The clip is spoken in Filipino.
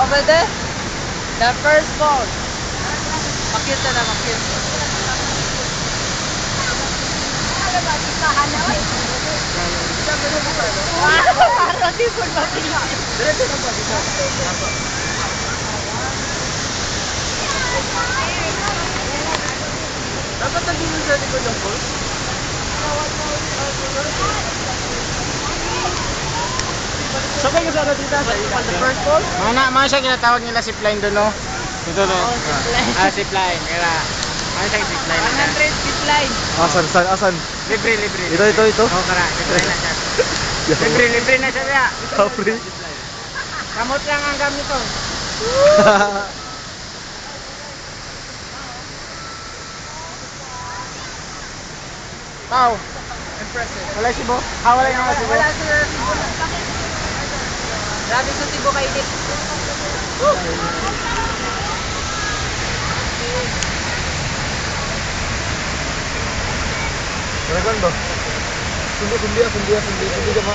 Over there. The first ball. Makit na makit. Dapat nandun sa likod ng ball. So kayo sa dito sa the first ball? Mana siya ginatawag nila zipline doon, no? Ito no. Zipline. Kaya ano siya zipline? 100 zipline. Asan? Libre. Ito. Oh, kara. Libre na siya. Libre na siya ya. Free. Kamot lang ang gamit to. Pau. Impressive. Wala si Bo. Wala yung mga si Bo. Wala sir. Grabe sa tibo kainit. Talagang ba? Sundi ka ma.